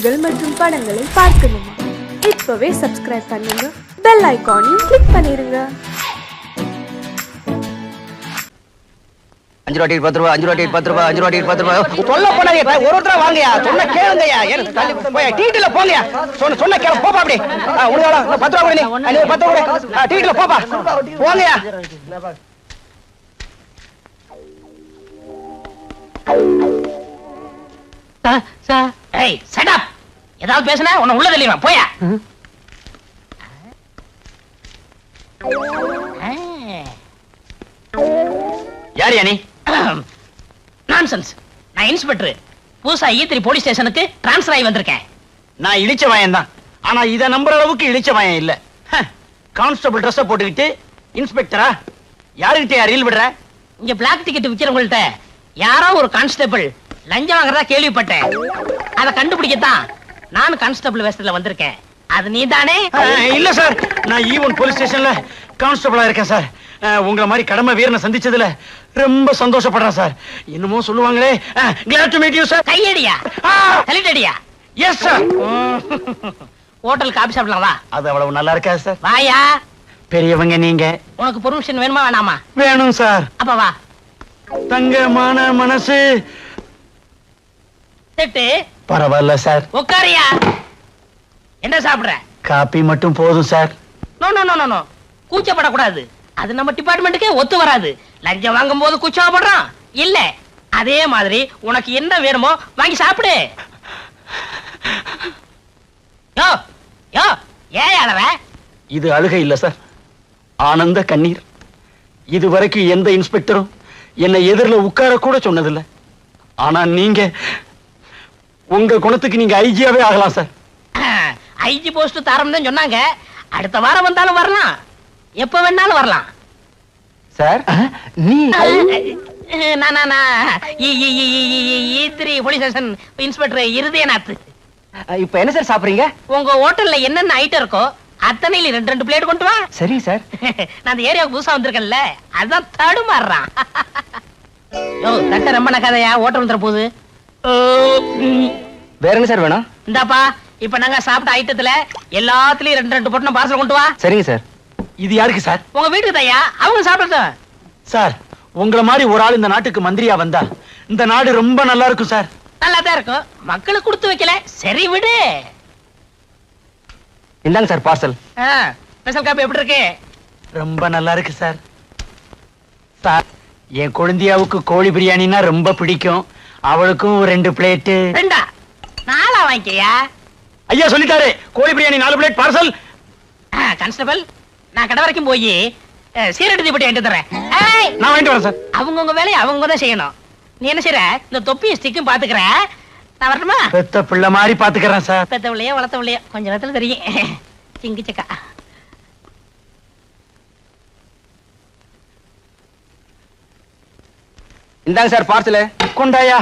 நிகழ்ச்சிகள் மற்றும் படங்களை பார்க்கணுமா? இப்பவே சப்ஸ்கிரைப் பண்ணுங்க, பெல் ஐகானையும் கிளிக் பண்ணிருங்க. 5 ரூபாய் 10 ரூபாய் 5 ரூபாய் 10 ரூபாய் 5 ரூபாய் 10 ரூபாய் சொல்ல போனாங்க. ஒருத்தர வாங்கயா, சொன்ன கேளுங்கயா. தள்ளி போய் டீட்டில போங்கயா. சொன்ன கேளு, போப்பா. அப்படி உனக்கு 10 ரூபாய் கொடு. நீ 10 ரூபாய் டீட்டில போப்பா, போங்கயா. ஏய் ஷட் அப். ஏதாவது பேசுனா உன்னை உள்ள தள்ளிடுவேன், போயா. யார் நீ? நான்சென்ஸ். நான் இன்ஸ்பெக்டர். புதுசா E3 போலீஸ் ஸ்டேஷனுக்கு டிரான்ஸ்ஃபர் ஆகி வந்திருக்கேன். நான் இழிச்ச வாயன் தான். ஆனா இத நம்புற அளவுக்கு இழிச்ச வாயன் இல்ல. கான்ஸ்டபிள் ட்ரெஸ் போட்டுக்கிட்டு இன்ஸ்பெக்டரா? யாருக்கிட்ட ரீல் விடுற? இங்க பிளாக் டிக்கெட் விக்கிறவங்கள்ட்ட யாரோ ஒரு கான்ஸ்டபிள் லஞ்சம் வாங்குறதா கேள்விப்பட்டேன். அதை கண்டுபிடிக்கத்தான் நான் கான்ஸ்டபிள் வேஷத்துல வந்திருக்கேன். அது நீ தானே? இல்ல சார், நான் ஈவன் போலீஸ் ஸ்டேஷன்ல கான்ஸ்டபிளா இருக்கேன் சார். உங்களை மாதிரி கடமை வீரனை சந்திச்சதுல ரொம்ப சந்தோஷப்படுறேன் சார். என்னமோ சொல்லுவாங்களே, glad to meet you sir. கையடியா கலிட்டடியா? Yes sir. ஹோட்டல் காபி சாப்பிடலாம் வா. அது அவ்வளவு நல்லா இருக்கா சார்? வாயா. பெரியவங்க நீங்க. உனக்கு பெர்மிஷன் வேணுமா வேணாமா? வேணும் சார். அப்ப வா. தங்கமான மனசு. செட்டு பரவாயில்ல சார். உட்காரியா. என்ன சாப்பிடுற? காபி மட்டும் போதும் sir. No no no no, கூச்சப்படக்கூடாது. அது நம்ம டிபார்ட்மெண்ட்டுக்கே ஒத்து வராது. லஞ்சம் வாங்கும் போது கூச்சப்படுறான் இல்ல. அதே மாதிரி உனக்கு என்ன வேணுமோ வாங்கி சாப்பிடு. யோ யோ, ஏன் அழற? இது அழுகை இல்ல சார், ஆனந்த கண்ணீர். இது வரைக்கும் எந்த இன்ஸ்பெக்டரும் என்னை எதிரில் உட்கார கூட சொன்னதில்லை. ஆனா நீங்க உங்க குணத்துக்கு நீங்க ஐஜியாவே ஆகலாம் சார். ஐஜி போஸ்ட் தரம் தான் சொன்னாங்க. அடுத்த வாரம் வந்தாலும் வரலாம், எப்ப வேணாலும் வரலாம் சார். நீ E3 police station inspector Irudayanath. இப்ப என்ன சார் சாப்பிடுறீங்க? உங்க ஹோட்டல்ல என்னென்ன ஐட்டம் இருக்கோ அத்தனையில 2 பிளேட் கொண்டு வா. சரி சார். நான் அந்த ஏரியாவுக்கு புதுசா வந்திருக்கேன்ல, அதான் தடுமாறுறான். யோ தட்ட ரொம்ப நக்காதையா, ஹோட்டல் வந்துற போகுது. வேற என்ன சார் வேணும்? இந்தாப்பா, இப்ப நாங்க சாப்பிட்ட ஐட்டத்துல எல்லாத்துலயும் 2 பொட்டணம் பார்சல் கொண்டு வா. சரிங்க சார். இது யாருக்கு சார்? உங்க வீட்டுக்கு தையா, அவங்க சாப்பிடட்டும். சார், உங்களை மாதிரி ஒரு ஆள் இந்த நாட்டுக்கு மந்திரியா வந்தா இந்த நாடு ரொம்ப நல்லா இருக்கும் சார். நல்லா தான் இருக்கும், மக்களுக்கு கொடுத்து வைக்கல. சரி விடு. இந்தாங்க சார் பார்சல். ஸ்பெஷல் காபி எப்படி இருக்கு? ரொம்ப நல்லா இருக்கு சார். சார், என் குழந்தையாவுக்கு கோழி பிரியாணினா ரொம்ப பிடிக்கும். அவளுக்கும் 2 பிளேட்டு. 2 4 வாங்கிக்கையா? ஐயா சொல்லிட்டாரு, கோழி பிரியாணி 4 பிளேட் பார்சல். கான்ஸ்டபிள், நான் கடை வரைக்கும் போய் சீரடி தீப்பெட்டி வாங்கிட்டு தரேன். நான் வாங்கிட்டு வரேன் சார். அவங்கவுங்க வேலையை அவங்க தான் செய்யணும். நீ என்ன செய்யற? இந்த தொப்பியும் ஸ்டிக்கும் பாத்துக்கிற. நான் வரட்டுமா? பெத்த பிள்ளை மாதிரி பாத்துக்கிறேன் சார். பெத்த பிள்ளையோ வளர்த்த பிள்ளையோ கொஞ்ச நேரத்துல தெரியும். சிங்கி சக்கா. இந்தாங்க சார் பார்சல். கொண்டாயா.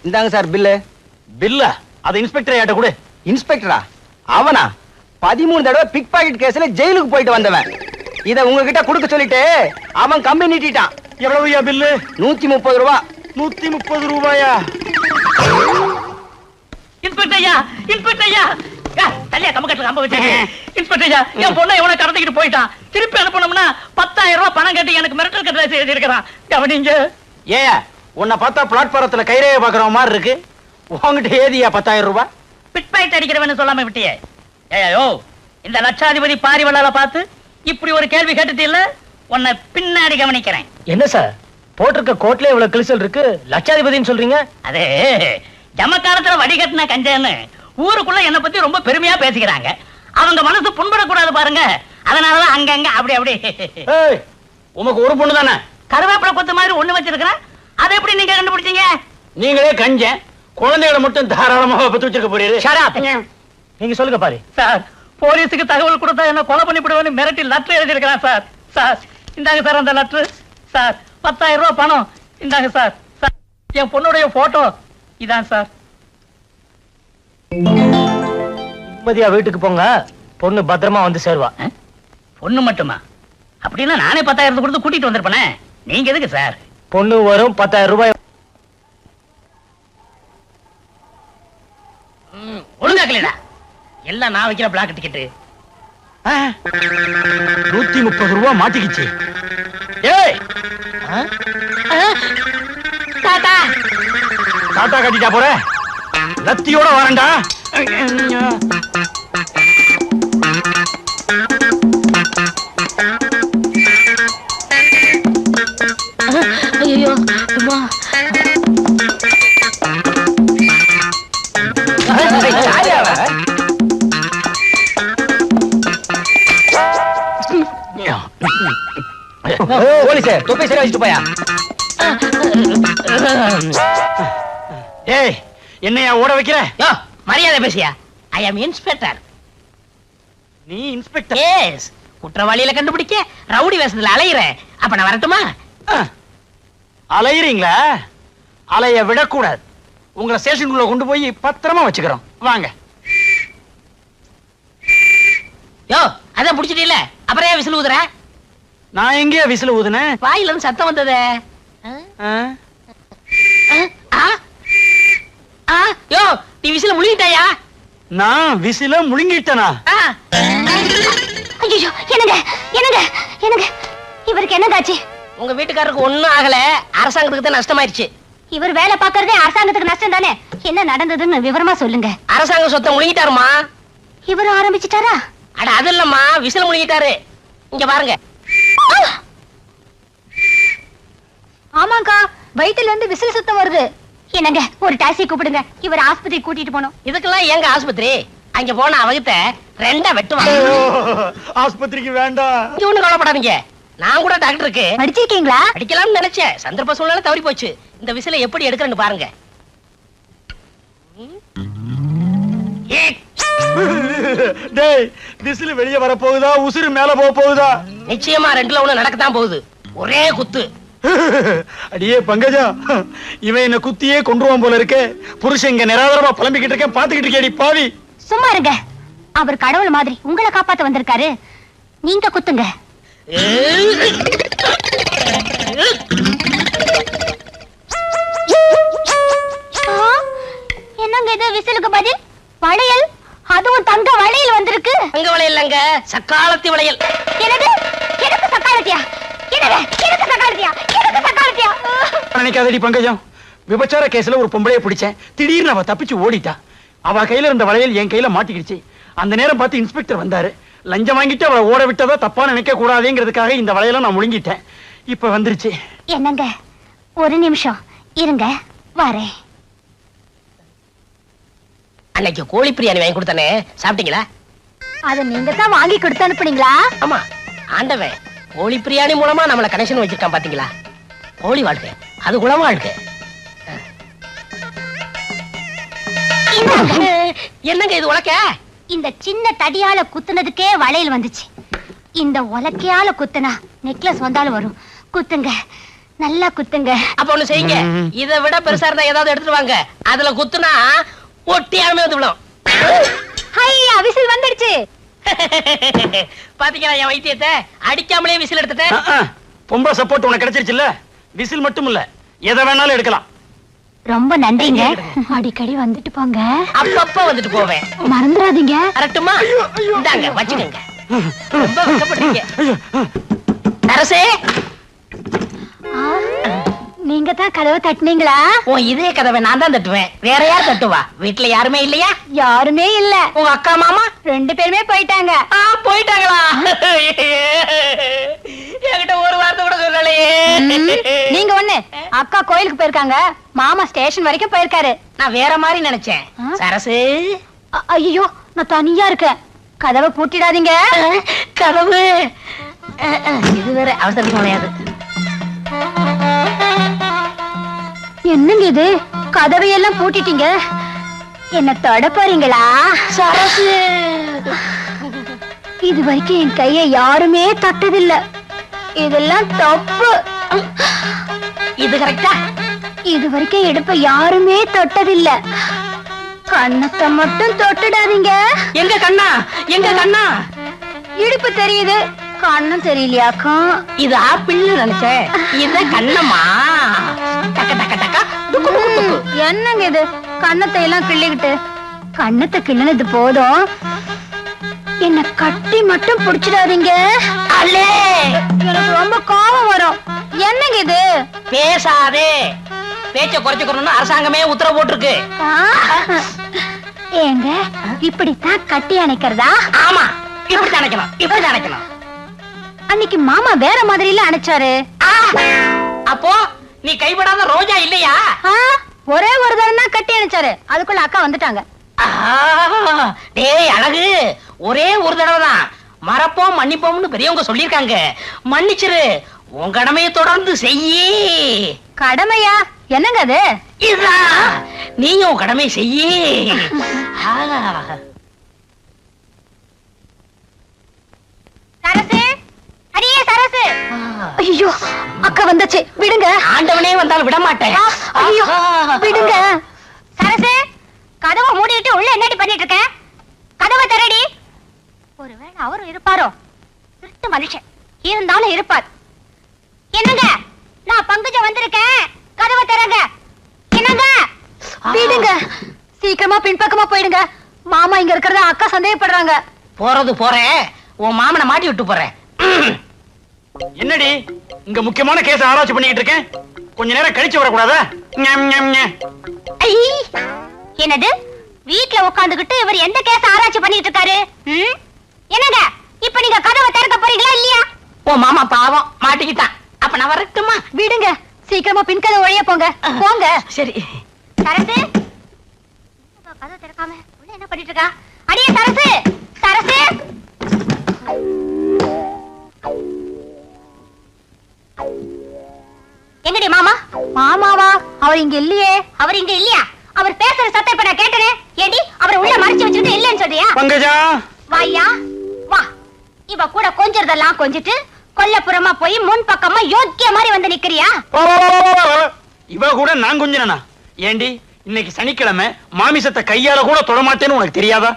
இந்தாங்க சார் பில்லு. பில்லா? அது இன்ஸ்பெக்டர் ஐட்ட கொடு. இன்ஸ்பெக்டரா? அவனா? 13 தடவை பிக் பாக்கெட் கேஸ்ல ஜெயிலுக்கு போயிட்டு வந்தவன். இத உங்ககிட்ட கொடுக்க சொல்லிட்டு அவன் கம்பி நீட்டிட்டான். எவ்வளவுயா பில்லு? 130 ரூபாய். 130 ரூபாயா? இன்ஸ்பெக்டர் ஐயா, இன்ஸ்பெக்டர் ஐயா. தள்ளியா கம்பக்கட்டுல கம்ப வச்சு. இன்ஸ்பெக்டர் ஐயா, என் பொண்ணை எவனை கடத்திக்கிட்டு போயிட்டான். திருப்பி அனுப்பணும்னா 10,000 ரூபாய் பணம் கட்டி எனக்கு மிரட்டல் கட்டளை எழுதியிருக்கிறான். கவனிங்க. ஏன் உன்னை பார்த்தா பிளாட்பாரத்துல கைரேகை பாக்குற மாதிரி இருக்கு. உங்ககிட்ட ஏதியா 10,000 ரூபாய்? பிட் பாக்கெட் அடிக்கிறவன்னு சொல்லாம விட்டியே. ஏயோ, இந்த லட்சாதிபதி பாரிவளால பார்த்து இப்படி ஒரு கேள்வி கேட்டுட்டு இல்ல, உன்னை பின்னாடி கவனிக்கிறேன். என்ன சார், போட்டிருக்க கோட்ல இவ்வளவு கிழிசல் இருக்கு, லட்சாதிபதினு சொல்றீங்க? அதே ஜமக்காலத்துல வடிகட்டின கஞ்சன்னு ஊருக்குள்ள என்ன பத்தி ரொம்ப பெருமையா பேசிக்கிறாங்க. அவங்க மனசு புண்படக்கூடாது பாருங்க. அதனாலதான் அங்கங்க அப்படி அப்படி. உமக்கு ஒரு பொண்ணு தானே? கருவேப்பிலை கொத்து மாதிரி ஒண்ணு வச்சிருக்கிறேன். அதை எப்படி நீங்க கண்டுபிடிச்சீங்க? நீங்களே கஞ்சன், குழந்தைகளை மட்டும் தாராளமாக பத்து வச்சிருக்க போறீங்க. நீங்க சொல்லுங்க பாரு. சார், போலீஸுக்கு தகவல் கொடுத்தா என்ன கொலை பண்ணிவிடுவேன்னு மிரட்டி லெட்டர் எழுதியிருக்கிறான் சார். சார் இந்தாங்க சார் அந்த லெட்டர். சார் 10,000 ரூபாய் பணம் இந்தாங்க சார். சார், என் பொண்ணுடைய போட்டோ இதான் சார். நிம்மதியா வீட்டுக்கு போங்க, பொண்ணு பத்திரமா வந்து சேருவா. பொண்ணு மட்டுமா? அப்படின்னா நானே 10,000 கொடுத்து கூட்டிட்டு வந்திருப்பேனே. நீங்க எதுக்கு சார்? பொண்ணு வரும், 10,000 ரூபாய். ஒழுங்காக்கலடா எல்லாம் நான் வைக்கிற பிளாக் டிக்கெட்டு 130 ரூபா மாட்டிக்கிச்சு. ஏய் தாத்தா தாத்தா கட்டிட்டா போற, லத்தியோட வரண்டா. ஐயோ அம்மா போலீஸே தொப்பை சரி வச்சுட்டு போயா. ஏய் என்னையா ஓட வைக்கிற? யோ மரியாதை பேசியா. ஐ அம் இன்ஸ்பெக்டர். நீ இன்ஸ்பெக்டர்? எஸ். குற்றவாளியில கண்டுபிடிக்க ரவுடி வேஷத்துல அலையிறேன். அப்ப நான் வரட்டுமா? அலையிறீங்களா? அலைய விடக்கூடாது. உங்களை ஸ்டேஷனுக்குள்ள கொண்டு போய் பத்திரமா வச்சுக்கிறோம். வாங்க. யோ அதான் புடிச்சிட்டீல, அப்புறம் ஏன் விசில் ஊதுற? நான் எங்கேயா விசில் ஊதுனேன்? வாயில இருந்து சத்தம் வந்ததே. யோ நீ விசில முழுங்கிட்டாயா? நான் விசில முழுங்கிட்டனா? ஐயோ என்னங்க என்னங்க என்னங்க இவருக்கு என்னதாச்சு? உங்க வீட்டுக்காரருக்கு ஒண்ணும் ஆகல, அரசாங்கத்துக்கு தான் நஷ்டமாயிருச்சு. இவர் வேலை பார்க்கறதே அரசாங்கத்துக்கு நஷ்டம் தானே. என்ன நடந்ததுன்னு விவரமா சொல்லுங்க. அரசாங்க சொத்தை முழுங்கிட்டாருமா. இவரும் ஆரம்பிச்சிட்டாரா? அட அது இல்லம்மா, விசில் முழுங்கிட்டாரு. இங்க பாருங்க. ஆமாங்கா, வயித்துல இருந்து விசில் சத்தம் வருது. என்னங்க ஒரு டாக்ஸி கூப்பிடுங்க, இவர் ஆஸ்பத்திரி கூட்டிட்டு போனோம். இதுக்கெல்லாம் எங்க ஆஸ்பத்திரி? அங்க போன அவகிட்ட ரெண்டா வெட்டுவாங்க. ஆஸ்பத்திரிக்கு வேண்டாம். இங்க ஒண்ணு கவலைப்படாதீங்க, நான் கூட டாக்டருக்கு படிச்சிருக்கீங்களா? அடிக்கலாம்னு நினைச்சேன், சந்தர்ப்ப சூழ்நிலை தவறி போச்சு. இந்த விசிலை எப்படி எடுக்கிறேன்னு பாருங்க. டேய் விசில் வெளிய வர போகுதா, உசுறு மேல போக போகுதா? நிச்சயமா ரெண்டுல ஒண்ணு நடக்கத்தான் போகுது. ஒரே குத்து. அடியே பங்கஜா, இவன் என்ன குத்தியே கொன்றுவான் போல இருக்கே. புருஷன் இங்க நிராதரமா புலம்பிக்கிட்டு இருக்கேன், பாத்துக்கிட்டு இருக்கேடி பாவி. சும்மா இருங்க, அவர் கடவுள் மாதிரி உங்களை காப்பாத்த வந்திருக்காரு. நீங்க குத்துங்க. என்னங்க இது விசிலுக்கு பதில்? வளையல், அதுவும் தங்க வளையல் வந்திருக்கு. தங்க வளையல் இல்லங்க, சக்காலத்தி வளையல். என்னது? எனக்கு சக்காலத்தியா? என்னது? எனக்கு சக்காலத்தியா? எனக்கு சக்காலத்தியா? நினைக்காதடி பங்கஜம், விபச்சார கேஸ்ல ஒரு பொம்பளைய பிடிச்சேன், திடீர்னு அவ தப்பிச்சு ஓடிட்டா. அவ கையில இருந்த வளையல் என் கையில மாட்டிக்கிடுச்சு. அந்த நேரம் பார்த்து இன்ஸ்பெக்டர் வந்தாரு. லஞ்சம் வாங்கிட்டு அவளை ஓட விட்டதா தப்பா நினைக்க கூடாதுங்கிறதுக்காக இந்த வளையல நான் முழுங்கிட்டேன். இப்ப வந்துருச்சு. என்னங்க ஒரு நிமிஷம் இருங்க, வரேன். அன்னைக்கு கோழி பிரியாணி வாங்கி கொடுத்தானே, சாப்பிட்டீங்களா? அத நீங்க தான் வாங்கி கொடுத்து அனுப்புனீங்களா? ஆமா, ஆண்டவன் கோழி பிரியாணி மூலமா நம்மள கனெக்ஷன் வச்சிருக்கான் பாத்தீங்களா? கோழி வாழ்க்கை அது குளமா வாழ்க்கை. என்னங்க இது உலக்க? இந்த சின்ன தடியால குத்துனதுக்கே வளையல் வந்துச்சு. இந்த உலக்கையால குத்துனா நெக்லஸ் வந்தாலும் வரும். குத்துங்க, நல்லா குத்துங்க. அப்ப ஒண்ணு செய்யுங்க, இதை விட பெருசா இருந்தா ஏதாவது எடுத்துட்டு வாங்க. அதுல குத்துனா ஒட்டியாமே வந்து விடும். ஹையா, விசில் வந்துடுச்சு. பாத்தீங்களா என் வைத்தியத்தை? அடிக்காமலே விசில் எடுத்துட்டேன். பொம்பளை சப்போர்ட் உனக்கு கிடைச்சிருச்சுல்ல. விசில் மட்டும் இல்ல, எதை வேணாலும் எடுக்கலாம். ரொம்ப நன்றிங்க. அடிக்கடி வந்துட்டு போங்க. அப்பப்ப வந்துட்டு போவேன், மறந்துடாதீங்க. கரெக்டுமா? இந்தாங்க வச்சுக்கோங்க. ரொம்ப வெட்கப்படுறீங்க. அரசே, நீங்க தான் கதவை தட்டுனீங்களா? உன் இதே கதவை நான் தான் தட்டுவேன், வேற யார் தட்டுவா? வீட்டுல யாருமே இல்லையா? யாருமே இல்ல. உங்க அக்கா மாமா 2 பேருமே போயிட்டாங்க. போயிட்டாங்களா? என்கிட்ட ஒரு வார்த்தை கூட சொல்லலையே. நீங்க ஒண்ணு, அக்கா கோயிலுக்கு போயிருக்காங்க, மாமா ஸ்டேஷன் வரைக்கும் போயிருக்காரு. நான் வேற மாதிரி நினைச்சேன். சரசு, ஐயோ நான் தனியா இருக்கேன், கதவை பூட்டிடாதீங்க. கதவு இது வேற அவசரத்துக்கு முடியாது. என்னங்க இது, கதவையெல்லாம் பூட்டிட்டீங்க, என்ன தொட போறீங்களா? சரசு, இது வரைக்கும் என் கையை யாருமே தொட்டதில்ல, இதெல்லாம் தப்பு. இது கரெக்டா? இது வரைக்கும் இடுப்ப யாருமே தொட்டதில்ல, கண்ணத்தை மட்டும் தொட்டுடாதீங்க. எங்க கண்ணா, எங்க கண்ணா? இடுப்பு தெரியுது, கண்ணும் தெரியலையாக்கா. இது ஆப்பிள்னு நினைச்சேன், இது கண்ணம்மா. டக்க டக்க டக்க டுக்கு டுக்கு டுக்கு. என்னங்க இது, கண்ணத்தை எல்லாம் கிள்ளிக்கிட்டு கண்ணத்தை கிள்ளனது போதும், என்ன கட்டி மட்டும் பிடிச்சிடாதீங்க. எனக்கு ரொம்ப கோபம் வரும். என்னங்க இது? பேசாதே, பேச்ச குறைச்சுக்கணும்னு அரசாங்கமே உத்தரவு போட்டிருக்கு. ஏங்க இப்படித்தான் கட்டி அணைக்கிறதா? ஆமா, இப்படி அணைக்கணும், இப்படி அணைக்கணும். அன்னைக்கு மாமா வேற மாதிரில அணைச்சாரு. அப்போ நீ கைவிடாத ரோஜா இல்லையா? ஒரே ஒரு தரம் தான் கட்டி அணைச்சாரு, அதுக்குள்ள அக்கா வந்துட்டாங்க. டேய் அழகு, ஒரே ஒரு தடவை தான் மறப்போம் மன்னிப்போம்னு பெரியவங்க சொல்லிருக்காங்க. மன்னிச்சிரு, உன் கடமையை தொடர்ந்து செய்யி. கடமையா? என்னங்க அது? இதுதான், நீயும் கடமை செய்யி. சரசு, அடியே சரசு. ஐயோ, அக்கா வந்துச்சு, விடுங்க. ஆண்டவனே வந்தாலும் விட மாட்டேன். ஐயோ, விடுங்க. சரசு, கதவை மூடிட்டு உள்ள என்னடி பண்ணிட்டு இருக்க? கதவை திறடி. ஒருவேளை அவரும் இருப்பாரோ? திருட்டு மனுஷன் இருந்தாலும் இருப்பார். என்னங்க, நான் பங்குஜம் வந்திருக்கேன், கதவை திறங்க. என்னங்க? விடுங்க, சீக்கிரமா பின்பக்கமா போயிடுங்க. மாமா இங்க இருக்கிறத அக்கா சந்தேகப்படுறாங்க. போறது போறேன், உன் மாமனை மாட்டி விட்டு போறேன். என்னடி இங்க முக்கியமான கேஸ் ஆராய்ச்சி பண்ணிட்டு இருக்கேன், கொஞ்ச நேரம் கழிச்சு வரக்கூடாதா? என்னது, வீட்ல உட்காந்துக்கிட்டு இவர் எந்த கேஸ் ஆராய்ச்சி பண்ணிட்டு இருக்காரு? என்னங்க, இப்ப நீங்க கதவை திறக்க போறீங்களா இல்லையா? உன் மாமா பாவம் மாட்டிக்கிட்டான். அப்ப நான் வரட்டுமா? விடுங்க, சீக்கிரமா பின்கதை ஒழிய போங்க. போங்க. சரி. சரசு, கதவை திறக்காம உள்ள என்ன பண்ணிட்டு இருக்கா? அடியே சரசு, சரசு. எங்கடி மாமா? மாமாவா? அவர் இங்க இல்லையே. அவர் இங்க இல்லையா? அவர் பேசுற சத்தம் இப்ப நான் கேட்டனே. ஏடி, அவரை உள்ள மறைச்சு வச்சிட்டு இல்லன்னு சொல்றியா? பங்கஜா, வாயா வா. இவ கூட கொஞ்சறதெல்லாம் கொஞ்சிட்டு கொல்லப்புறமா போய் முன் பக்கமா யோக்கிய மாதிரி வந்து நிக்கிறியா? இவ கூட நான் கொஞ்சனா? ஏண்டி, இன்னைக்கு சனிக்கிழமை மாமிசத்தை கையால கூட தொடமாட்டேன்னு உனக்கு தெரியாதா?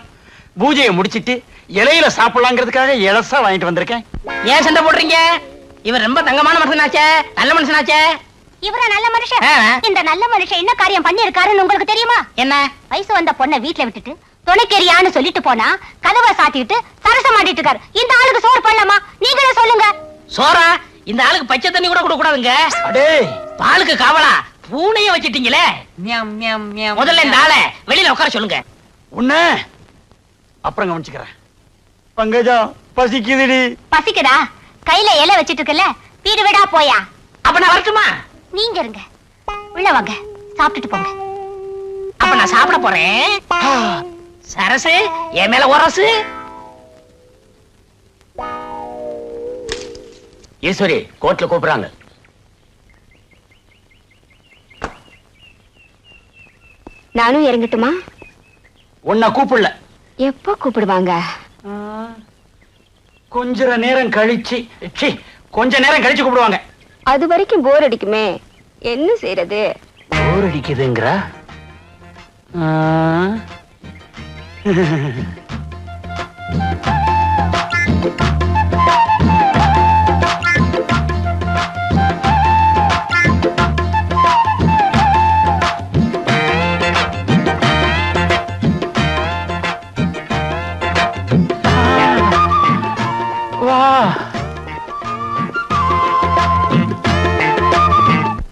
பூஜையை முடிச்சிட்டு இலையில சாப்பிடலாங்கிறதுக்காக இலசா வாங்கிட்டு வந்திருக்கேன். ஏன் சண்டை போடுறீங்க? இவர் ரொம்ப தங்கமான மனுஷனாச்சே, நல்ல மனுஷனாச்சே. இவர நல்ல மனுஷன். இந்த நல்ல மனுஷன் என்ன காரியம் பண்ணி இருக்காருன்னு உங்களுக்கு தெரியுமா? என்ன? வயசு வந்த பொண்ணை வீட்டுல விட்டுட்டு துணைக்கெரியான்னு சொல்லிட்டு போனா கதவை சாத்திட்டு சரசம் ஆடிட்டு இருக்காரு. இந்த ஆளுக்கு சோறு பண்ணலாமா? நீங்களே சொல்லுங்க. சோரா? இந்த ஆளுக்கு பச்சை தண்ணி கூட கொடுக்க கூடாதுங்க. அடே, பாலுக்கு காவலா பூனைய வச்சிட்டீங்களே. முதல்ல இந்த ஆளை வெளியில உட்கார சொல்லுங்க. உன்ன அப்புறம் கவனிச்சுக்கிறேன். பங்கஜா, பசிக்குதுடி. பசிக்குதா? கையில இலை வச்சிட்டு இருக்கல, வீடு விடா போயா. அப்ப நான் வரட்டுமா? நீங்க இருங்க, உள்ள வாங்க, சாப்பிட்டுட்டு போங்க. அப்ப நான் சாப்பிட போறேன். சரசு, என் மேல உரசு. ஈஸ்வரி, கோர்ட்ல கூப்பிடுறாங்க. நானும் இறங்கட்டுமா? உன்னை கூப்பிடல. எப்போ கூப்பிடுவாங்க? கொஞ்ச நேரம் கழிச்சு, கொஞ்ச நேரம் கழிச்சு கூப்பிடுவாங்க. அது வரைக்கும் போர் அடிக்குமே, என்ன செய்யறது? போர் அடிக்குதுங்கறா?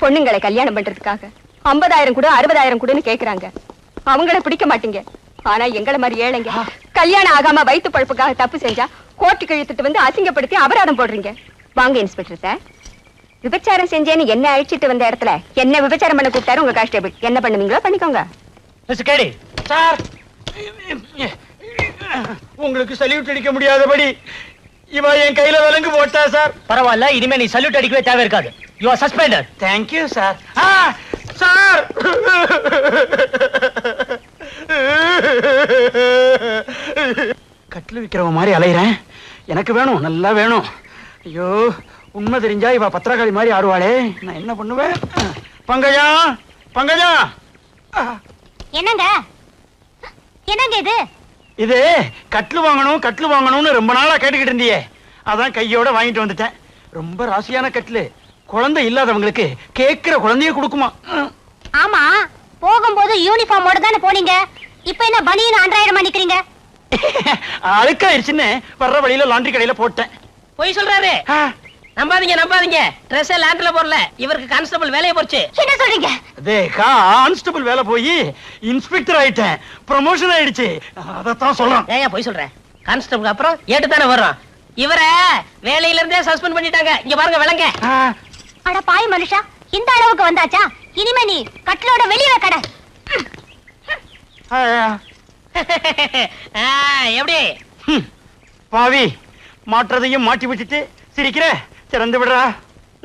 பொண்ணுங்களை கல்யாணம் பண்றதுக்காக 50,000 கூட 60,000 கூடன்னு கேக்குறாங்க. அவங்கள பிடிக்க மாட்டீங்க. ஆனா எங்களை மாதிரி ஏழைங்க கல்யாணம் ஆகாம வயிற்று பழப்புக்காக தப்பு செஞ்சா கோர்ட்டுக்கு இழுத்துட்டு வந்து அசிங்கப்படுத்தி அபராதம் போடுறீங்க. வாங்க இன்ஸ்பெக்டர் சார், விபச்சாரம் செஞ்சேன்னு என்ன அழிச்சிட்டு வந்த இடத்துல என்ன விபச்சாரம் பண்ண கூப்பிட்டாரு உங்க கான்ஸ்டேபிள். என்ன பண்ணுவீங்களோ பண்ணிக்கோங்க. சார், உங்களுக்கு சல்யூட் அடிக்க முடியாதபடி இவ என் கையில விலங்கு போட்டா சார். பரவாயில்ல, இனிமே நீ சல்யூட் அடிக்கவே தேவை இருக்காது. You are suspended. Thank you sir. Sir, கட்டில் விக்கிறவன் மாதிரி அலையிறேன். எனக்கு வேணும், நல்லா வேணும். ஐயோ, உண்மை தெரிஞ்சா இவ பத்திரகாளி மாதிரி ஆடுவாளே, நான் என்ன பண்ணுவேன்? பங்கஜா, பங்கஜா. என்னங்க, என்னங்க இது? இது கட்டில் வாங்கணும், கட்டில் வாங்கணும்னு ரொம்ப நாளா கேட்டுக்கிட்டு இருந்தியே, அதான் கையோட வாங்கிட்டு வந்துட்டேன். ரொம்ப ராசியான கட்டில், குழந்தை இல்லாதவங்களுக்கு கேட்கிற குழந்தைய கொடுக்குமா. ஆமா, போகும்போது யூனிஃபார்மோட தானே போனீங்க. இப்ப என்ன பனியன் அன்றாயிரமா நிக்கிறீங்க? அழுக்காயிருச்சுன்னு வர்ற வழியில லாண்டரி கடையில போட்டேன். போய் சொல்றாரு. நம்பாதீங்க. ட்ரெஸ் லேண்ட்ல போடல, இவருக்கு கான்ஸ்டபிள் வேலையை போச்சு. என்ன சொல்றீங்க? கான்ஸ்டபிள் வேலை போய் இன்ஸ்பெக்டர் ஆயிட்டேன், ப்ரமோஷன் ஆயிடுச்சு. அதத்தான் சொல்றேன். ஏன் போய் சொல்றேன்? கான்ஸ்டபிள் அப்புறம் ஏட்டு தானே வர்றோம். இவரை வேலையில இருந்தே சஸ்பெண்ட் பண்ணிட்டாங்க. இங்க பாருங்க விலங்க. அட பாய் மனுஷா, இந்த அளவுக்கு வந்தாச்சா? இனிமே நீ கட்டிலோட வெளியே கடை. எப்படி பாவி, மாற்றதையும் மாட்டி விட்டுட்டு சிரிக்கிற, திறந்து விடுறா.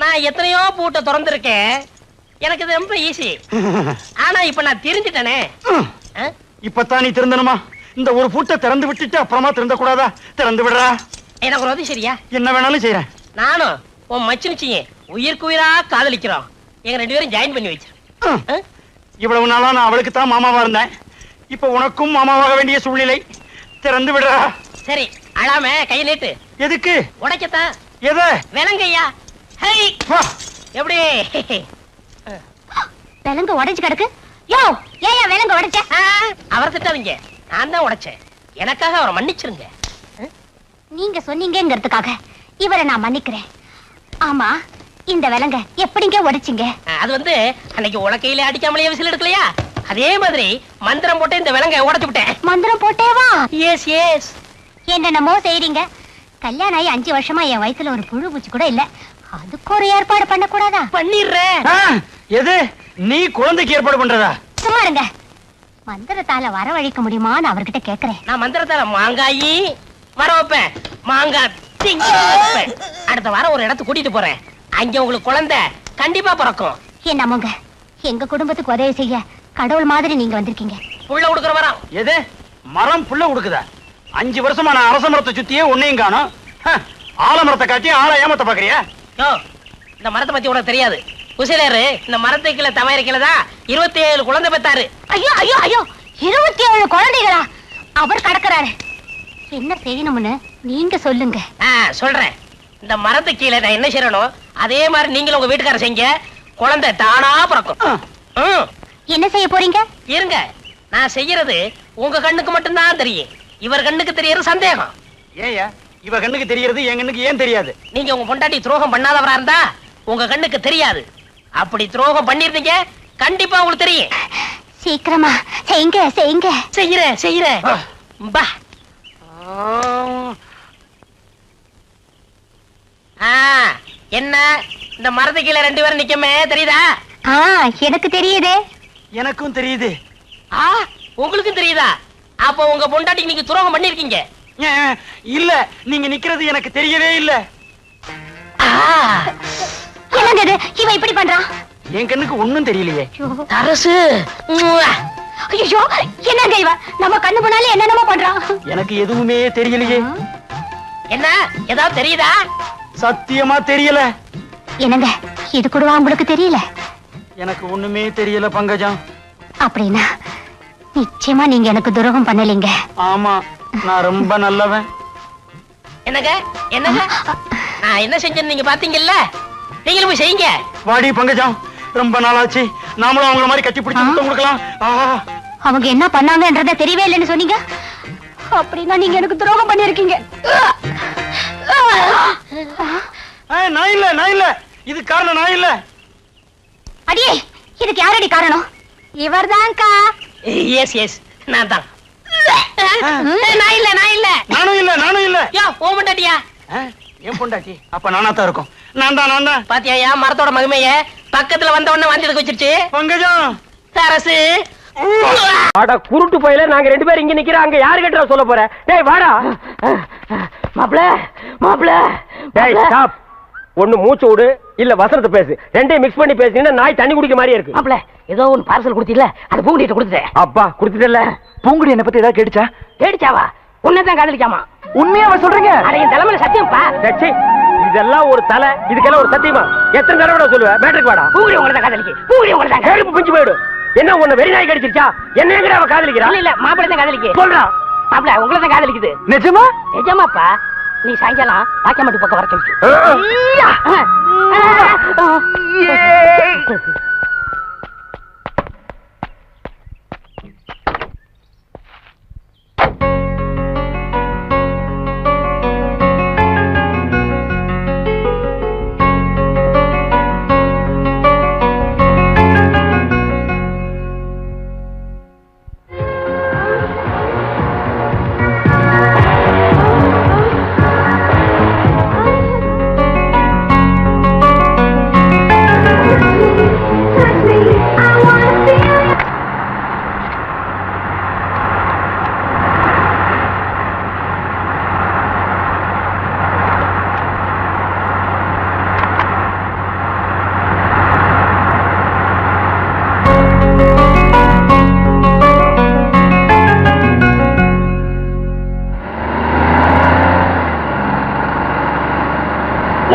நான் எத்தனையோ பூட்டை திறந்திருக்கேன், எனக்கு இது ரொம்ப ஈஸி. ஆனா இப்ப நான் தெரிஞ்சிட்டேனே. இப்பதான் நீ திறந்தனுமா? இந்த ஒரு பூட்டை திறந்து விட்டுட்டு அப்புறமா திறந்த கூடாதா? திறந்து விடுறா. எனக்கு ஒரு உதவி சரியா? என்ன வேணாலும் செய்யறேன். நானும் உன் மச்சினிச்சிங்க உயிருக்கு உயிரா காதலிக்கிறோம். எங்க 2 பேரும் ஜாயின் பண்ணி வச்சு. இவ்வளவு நாளா நான் அவளுக்கு தான் மாமாவா இருந்தேன். இப்ப உனக்கும் மாமாவாக வேண்டிய சூழ்நிலை. திறந்து விடுறா. சரி, அழாம கையை நீட்டு. எதுக்கு? உடைக்கத்தான். எத? விலங்கையா. எப்படி விலங்கு உடைஞ்சு கிடக்கு. யோ, ஏயா விலங்கு உடைச்ச? அவரை திட்டாதீங்க, நான் தான் உடைச்சேன். எனக்காக அவரை மன்னிச்சிருங்க. நீங்க சொன்னீங்கிறதுக்காக இவரை நான் மன்னிக்கிறேன். ஆமா, இந்த விலங்க எப்படிங்க உடைச்சிங்க? அது வந்து அன்னைக்கு உலக்கையில அடிக்காமலேயே விசில் எடுக்கலையா, அதே மாதிரி மந்திரம் போட்டு இந்த விலங்க உடைச்சு விட்டேன். மந்திரம் போட்டேவா? S S. என்னென்னமோ செய்றீங்க. கல்யாணம் ஆகி 5 வருஷமா என் வயசுல ஒரு புழு பூச்சி கூட இல்ல. அதுக்கு ஒரு ஏற்பாடு பண்ண கூடாதா? பண்ணிடுறேன். எது? நீ குழந்தைக்கு ஏற்பாடு பண்றதா? சும்மா இருங்க. மந்திரத்தால வரவழைக்க முடியுமான்னு அவர்கிட்ட கேக்குறேன். நான் மந்திரத்தால மாங்காயி வர வைப்பேன், மாங்காய் திங்கி வைப்பேன். அடுத்த வாரம் ஒரு இடத்துக்கு கூட்டிட்டு போறேன். அங்க உங்களுக்கு குழந்தை கண்டிப்பா பிறக்கும். என்னமோங்க, எங்க குடும்பத்துக்கு உதவி செய்ய கடவுள் மாதிரி நீங்க வந்திருக்கீங்க. புள்ள கொடுக்குற வரம். எது? மரம் புள்ள கொடுக்குதா? 5 வருஷமா நான் அரச மரத்தை சுத்தியே ஒன்னையும் காணோம். ஆலமரத்தை காட்டி ஆளை ஏமாத்த பாக்குறியா? இந்த மரத்தை பத்தி உனக்கு தெரியாது. குசிலேரு இந்த மரத்தை கீழே தவறிக்கலதான் 27 குழந்தை பெத்தாரு. ஐயோ ஐயோ ஐயோ, 27 குழந்தைகளா? அவர் கடக்குறாரு. என்ன செய்யணும்னு நீங்க சொல்லுங்க. சொல்றேன். இந்த மரத்து கீழே நான் என்ன செய்யணும் அதே மாதிரி நீங்களும் உங்க வீட்டுக்காரர் செய்யுங்க. குழந்தை தானா பிறக்கும். என்ன செய்ய போறீங்க? இருங்க, நான் செய்யறது உங்க கண்ணுக்கு மட்டும்தான் தெரியும். இவர் கண்ணுக்கு தெரியறது சந்தேகம். ஏயா இவ கண்ணுக்கு தெரியறது என் கண்ணுக்கு ஏன் தெரியாது? நீங்க உங்க பொண்டாட்டி துரோகம் பண்ணாதவரா இருந்தா உங்க கண்ணுக்கு தெரியாது. அப்படி துரோகம் பண்ணிருந்தீங்க கண்டிப்பா உங்களுக்கு தெரியும். சீக்கிரமா செய்யுங்க செய்யுங்க. செய்யறேன். பா. என்ன இந்த மரத்து கீழே 2 பேரும் நிக்கமே தெரியுதா? எனக்கு தெரியுதே. எனக்கும் தெரியுது. உங்களுக்கும் தெரியுதா? அப்ப உங்க பொண்டாட்டிக்கு நீங்க துரோகம் பண்ணிருக்கீங்க. இல்ல, நீங்க நிக்கிறது எனக்கு தெரியவே இல்ல. என்னங்க இது? இவன் இப்படி பண்றான்? என் கண்ணுக்கு ஒண்ணும் தெரியலையே. அரசு. ஐயோ, என்னங்க இவன் நம்ம கண்ணு முன்னாலே என்னென்னமோ பண்றான்? எனக்கு எதுவுமே தெரியலையே. என்ன ஏதாவது தெரியுதா? சத்தியமா தெரியல. என்னங்க இது கூடவா உங்களுக்கு தெரியல? எனக்கு ஒண்ணுமே தெரியல பங்கஜம். அப்படின்னா நிச்சயமா நீங்க எனக்கு துரோகம் பண்ணலீங்க. ஆமா, நான் ரொம்ப நல்லவன். என்னங்க நான் என்ன செஞ்சேன்னு நீங்க பாத்தீங்கல்ல, நீங்களும் போய் செய்யுங்க. வாடி பங்கஜம், ரொம்ப நாளாச்சு. நாமளும் அவங்கள மாதிரி கட்டி பிடிச்சு முத்தம் கொடுக்கலாம். அவங்க என்ன பண்ணாங்கன்றத தெரியவே இல்லைன்னு சொன்னீங்க. அப்படின்னா நீங்க எனக்கு துரோகம் பண்ணிருக்கீங்க. நான் இல்ல இது காரணம். நான் இல்ல. அடியே, இதுக்கு யாரடி காரணம்? இவர்தான்க்கா. எஸ் நான் தான். நான் இல்ல. நானும் இல்ல. யோ, ஓ பொண்டாட்டியா? என் பொண்டாட்டி. அப்ப நானா தான் இருக்கும். நான் தான். பாத்தியா மரத்தோட மகிமைய? பக்கத்துல வந்த உடனே வாந்தி வச்சிருச்சு. பங்கஜம், அரசு. அட குருட்டு போயில நாங்க 2 பேரும் இங்க நிக்கிறோம். அங்க யாரு கிட்ட சொல்ல போற? டேய் வாடா. மாப்ள. டேய் ஸ்டாப். ஒண்ணு மூச்சு விடு, இல்ல வசனத்தை பேசு. ரெண்டையும் மிக்ஸ் பண்ணி பேசினா நாய் தண்ணி குடிக்க மாதிரி இருக்கு. மாப்ள, ஏதோ ஒன்னு பார்சல் கொடுத்தீல்ல, அது பூங்குடிட்ட கொடுத்துட்டேன். அப்பா குடுத்துட்டல. பூங்குடி என்ன பத்தி ஏதாவது கேட்டுச்சா? கேடிச்சாவா? உன்னதான் காதலிக்காமா? உண்மையாவா சொல்றீங்க? அட என் தலைமையில சத்தியம்ப்பா. டேய், இதெல்லாம் ஒரு தலை, இதுக்கெல்லாம் ஒரு சத்தியமா? எத்தனை தடவை சொல்லுவ? மேட்ருக்கு வாடா. பூங்குடி உங்களதான் காதலிக்கு. பூங்குடி உங்களதான் கேளுப்பு பிஞ்சு போயிடு. என்ன உன்ன வெறி நாய் கடிச்சிருச்சா? என்ன எங்கடா அவ காதலிக்கிறா? இல்ல, மாப்பிள்ளை தான் காதலிக்கு. சொல்றா. மாப்பிள உங்களதான் காதலிக்குது. நிஜமா? நிஜமாப்பா. நீ சாயங்காலம் பாக்கியமாட்டி பக்கம் வர சொல்லிட்டு.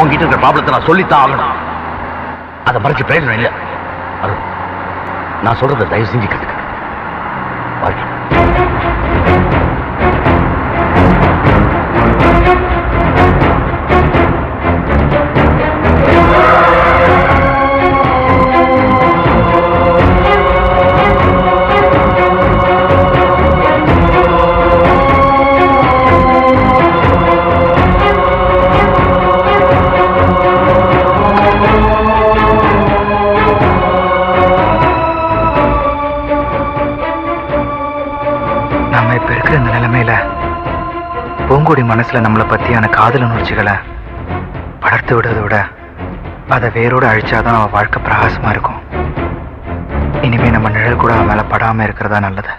உங்ககிட்ட இருக்கிற ப்ராப்ளத்தை நான் சொல்லித்தான் ஆகணும். அதை மறைச்சு பிரயோஜனம் இல்லை. அருண், நான் சொல்றதை தயவு செஞ்சு கேட்டுக்க. வாழ்க்கை இந்த நிலைமையில பூங்கொடி மனசுல நம்மளை பத்தியான காதல் உணர்ச்சிகளை வளர்த்து விடுறதை விட அதை வேரோடு அழிச்சாதான் அவன் வாழ்க்கை பிரகாசமா இருக்கும். இனிமே நம்ம நிழல் கூட அவன் மேல படாம இருக்கிறதா நல்லது.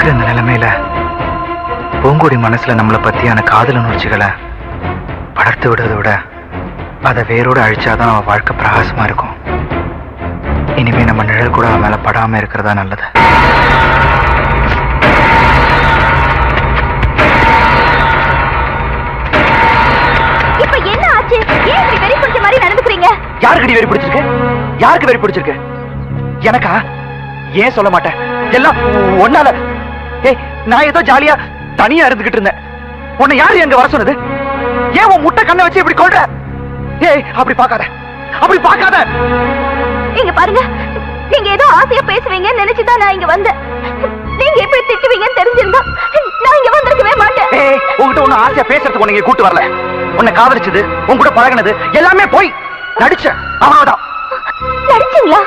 இந்த நிலைமையில பூங்கொடி மனசுல நம்மளை பத்தியான காதல் உணர்ச்சிகளை வளர்த்து விடுறதை விட அதை வேரோடு அழிச்சாதான் அவன் வாழ்க்கை பிரகாசமா இருக்கும். இனிமே நம்ம நிழல் கூட அவன் மேல படாம இருக்கிறதா நல்லது. இப்ப என்ன ஆச்சு? ஏன் இப்படி வெறி பிடிச்ச மாதிரி நடந்துக்கிறீங்க? யாருக்கு வெறி பிடிச்சிருக்கு? யாருக்கு வெறி பிடிச்சிருக்கு? எனக்கா? ஏன் சொல்ல மாட்டேன்? எல்லாம் ஒன்னால. ஏய், நான் ஏதோ ஜாலியா தனியா இருந்துகிட்டு இருந்தேன். உன்னை யாரு எங்க வர சொன்னது? ஏன் உன் முட்டை கண்ணை வச்சு இப்படி கொல்ற? ஏய், அப்படி பார்க்காத, அப்படி பார்க்காத. இங்க பாருங்க, நீங்க ஏதோ ஆசையா பேசுவீங்கன்னு நினைச்சுதான் நான் இங்க வந்தேன். நீங்க எப்படி திட்டுவீங்கன்னு தெரிஞ்சிருந்தா நான் இங்க வந்திருக்கவே மாட்டேன். ஏய், உன்கிட்ட ஒண்ணு ஆசையா பேசுறதுக்கு உன்னை இங்க கூட்டு வரல. உன்னை காதலிச்சது, உன் கூட பழகினது எல்லாமே போய் நடிச்ச அவ்வளவுதான். நடிச்சீங்களா?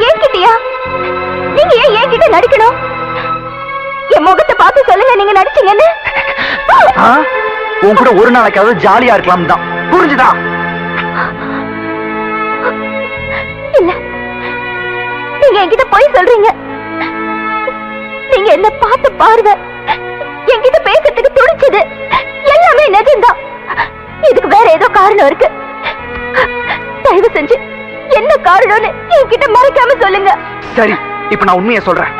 ஏன்கிட்டயா? நீங்க ஏன் என்கிட்ட நடிக்கணும்? என் முகத்தை பார்த்து சொல்லுங்க, நீங்க நடிச்சீங்கன்னு. உன் கூட ஒரு நாளைக்காவது ஜாலியா இருக்கலாம் தான், புரிஞ்சுதா? இல்ல, நீங்க என்கிட்ட போய் சொல்றீங்க. நீங்க என்ன பார்த்து பார்வை, என்கிட்ட பேசுறதுக்கு துடிச்சது எல்லாமே நிஜம்தான். இதுக்கு வேற ஏதோ காரணம் இருக்கு. தயவு செஞ்சு என்ன காரணம்னு என்கிட்ட மறைக்காம சொல்லுங்க. சரி, இப்ப நான் உண்மையை சொல்றேன்.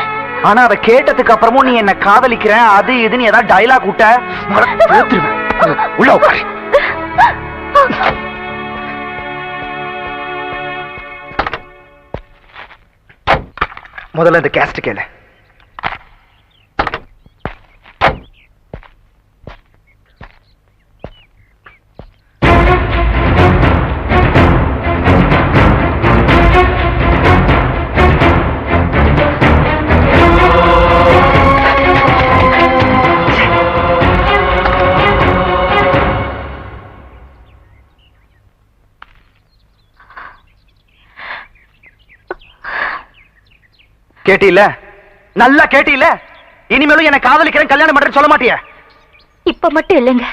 ஆனா அதை கேட்டதுக்கு அப்புறமும் நீ என்ன காதலிக்கிறேன் அது இதுன்னு ஏதாவது டைலாக் விட்ட உள்ள உட்காரு. முதல்ல இந்த கேஸ்ட் கேளு. கேட்டீல? நல்லா கேட்டீல? இனிமேலும் என்ன காதலிக்கிறேன் கல்யாணம் பண்றேன்னு சொல்ல மாட்டிய? இப்ப மட்டும் இல்லைங்க,